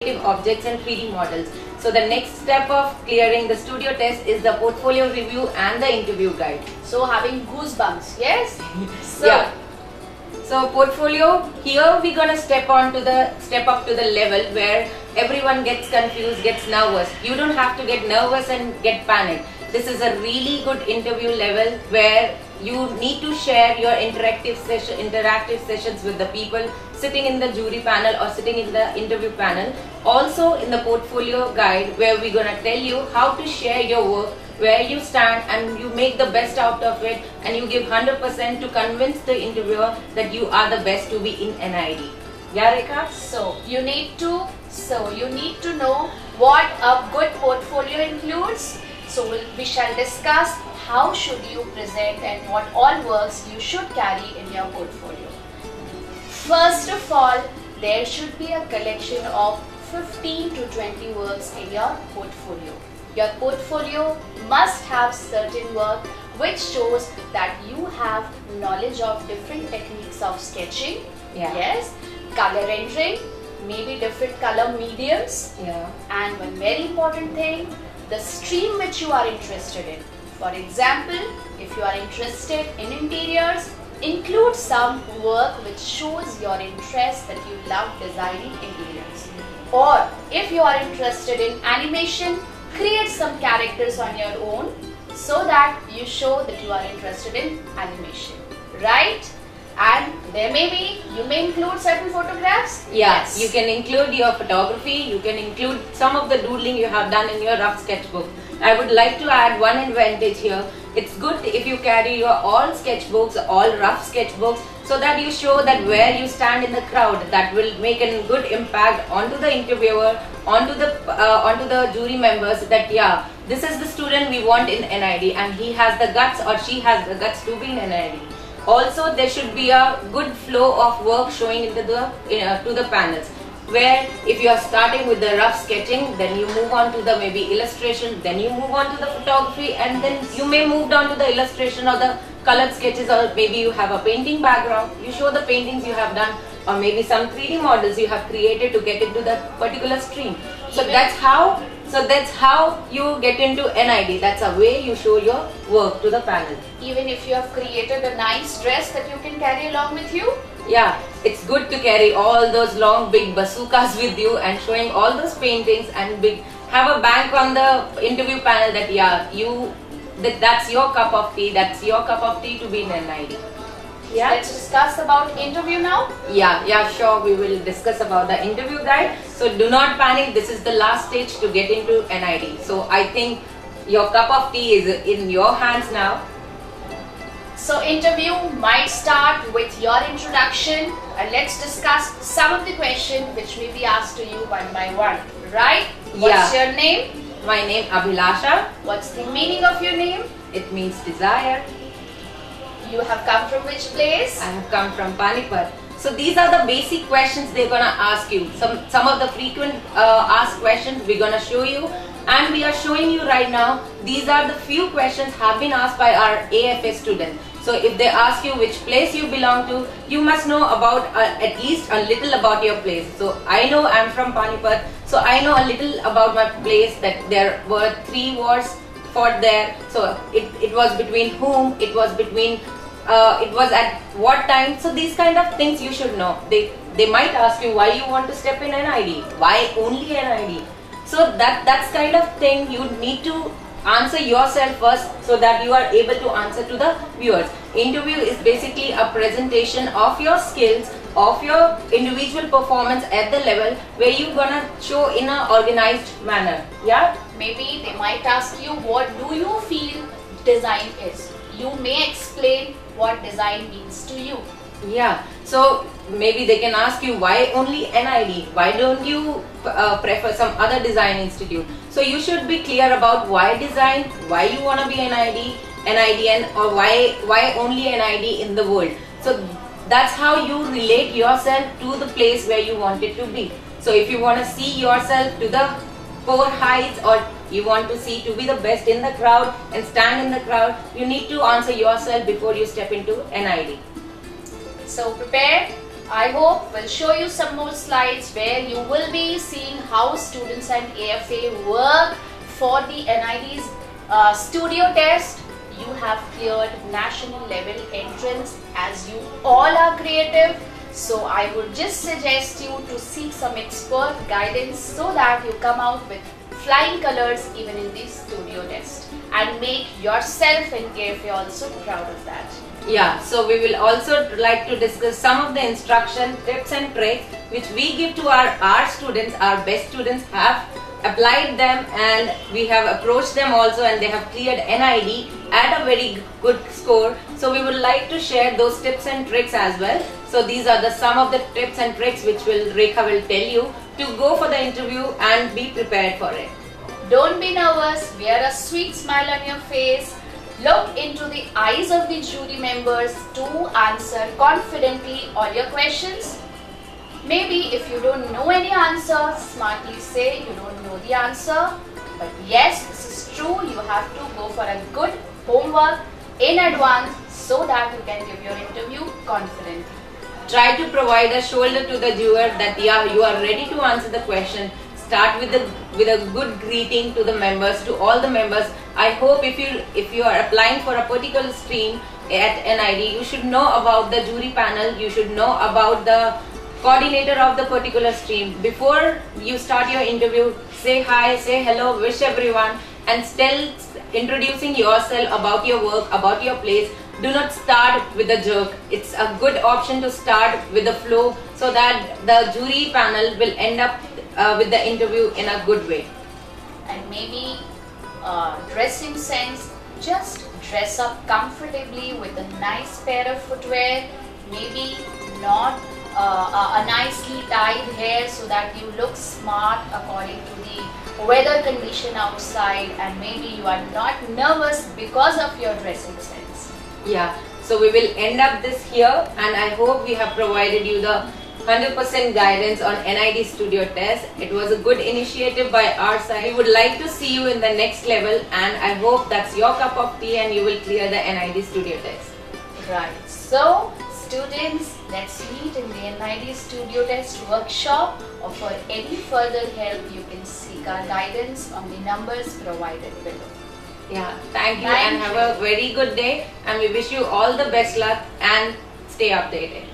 objects and 3D models. So the next step of clearing the studio test is the portfolio review and the interview guide. So having goosebumps, yes? Yeah. So portfolio, here we're gonna step up to the level where everyone gets confused, gets nervous. You don't have to get nervous and get panicked. This is a really good interview level where you need to share your interactive sessions with the people sitting in the jury panel or sitting in the interview panel. Also in the portfolio guide where we're gonna tell you how to share your work, where you stand and you make the best out of it and you give 100% to convince the interviewer that you are the best to be in NID. Yeah, Rekha? So you need to know what a good portfolio includes. So we shall discuss how should you present and what all works you should carry in your portfolio. First of all, there should be a collection of 15 to 20 works in your portfolio. Your portfolio must have certain work which shows that you have knowledge of different techniques of sketching, yes, color rendering, maybe different color mediums, and one very important thing, the stream which you are interested in. For example, if you are interested in interiors, include some work which shows your interest that you love designing interiors. Or if you are interested in animation, create some characters on your own so that you show that you are interested in animation, right? And there you may include certain photographs. Yes, you can include your photography, you can include some of the doodling you have done in your rough sketchbook. I would like to add one advantage here. It's good if you carry your all sketchbooks, all rough sketchbooks, so that you show that where you stand in the crowd. That will make a good impact onto the interviewer, onto the jury members that this is the student we want in NID and he has the guts or she has the guts to be in NID. Also, there should be a good flow of work showing into to the panels, where if you are starting with the rough sketching, then you move on to the maybe illustration, then you move on to the photography, and then you may move down to the illustration or the colored sketches, or maybe you have a painting background, you show the paintings you have done, or maybe some 3D models you have created to get into that particular stream. So that's how you get into NID. That's a way you show your work to the panel. Even if you have created a nice dress that you can carry along with you? Yeah, it's good to carry all those long big bazookas with you and showing all those paintings and have a bank on the interview panel that that's your cup of tea, to be in NID. Yeah. Let's discuss about interview now. Yeah, sure. We will discuss about the interview guide. So do not panic. This is the last stage to get into NID. So I think your cup of tea is in your hands now. So interview might start with your introduction and let's discuss some of the questions which may be asked to you one by one. Right? What's your name? My name Abhilasha. What's the meaning of your name? It means desire. You have come from which place? I have come from Panipat. So these are the basic questions they're gonna ask you. Some of the frequent asked questions we're gonna show you, and we are showing you right now. These are the few questions have been asked by our AFS students. So if they ask you which place you belong to, you must know about at least a little about your place. So I know I'm from Panipat, so I know a little about my place, that there were 3 wars fought there. So it was between whom, it was at what time. So these kind of things you should know. They might ask you why you want to step in NID, why only NID. So that's kind of thing you need to answer yourself first so that you are able to answer to the viewers. Interview is basically a presentation of your skills, of your individual performance at the level where you're gonna show in an organized manner. Yeah? Maybe they might ask you, what do you feel design is? You may explain what design means to you. Yeah, so maybe they can ask you why only NID, why don't you prefer some other design institute. So you should be clear about why design, why you want to be NIDN, or why only NID in the world. So that's how you relate yourself to the place where you want it to be. So if you want to see yourself to the 4 heights, or you want to see to be the best in the crowd and stand in the crowd, you need to answer yourself before you step into NID. So prepare. I hope we'll show you some more slides where you will be seeing how students and AFA work for the NID's studio test. You have cleared national level entrance as you all are creative. So I would just suggest you to seek some expert guidance so that you come out with flying colors even in the studio test and make yourself and KFA also proud of that. Yeah, so we will also like to discuss some of the instruction, tips and tricks which we give to our students. Our best students have applied them and we have approached them also, and they have cleared NID at a very good score. So we would like to share those tips and tricks as well. So these are some of the tips and tricks which Rekha will tell you to go for the interview and be prepared for it. Don't be nervous, wear a sweet smile on your face. Look into the eyes of the jury members to answer confidently all your questions. Maybe if you don't know any answer, smartly say you don't know the answer. But yes, this is true, you have to go for a good homework in advance so that you can give your interview confidently. Try to provide a shoulder to the viewer that yeah, you are ready to answer the question. Start with a good greeting to the members, to all the members. I hope if you are applying for a particular stream at NID, you should know about the jury panel, you should know about the coordinator of the particular stream. Before you start your interview, say hi, say hello, wish everyone, and still introducing yourself about your work, about your place. Do not start with a jerk. It's a good option to start with the flow so that the jury panel will end up with the interview in a good way. And maybe dressing sense, just dress up comfortably with a nice pair of footwear, maybe not a nicely tied hair so that you look smart according to the weather condition outside, and maybe you are not nervous because of your dressing sense. Yeah, so we will end up this here, and I hope we have provided you the 100% guidance on NID Studio Test. It was a good initiative by our side. We would like to see you in the next level, and I hope that's your cup of tea and you will clear the NID Studio Test. Right. So, students, let's meet in the NID Studio Test workshop, or for any further help you can seek our guidance on the numbers provided below. Yeah, thank you and have a very good day, and we wish you all the best luck and stay updated.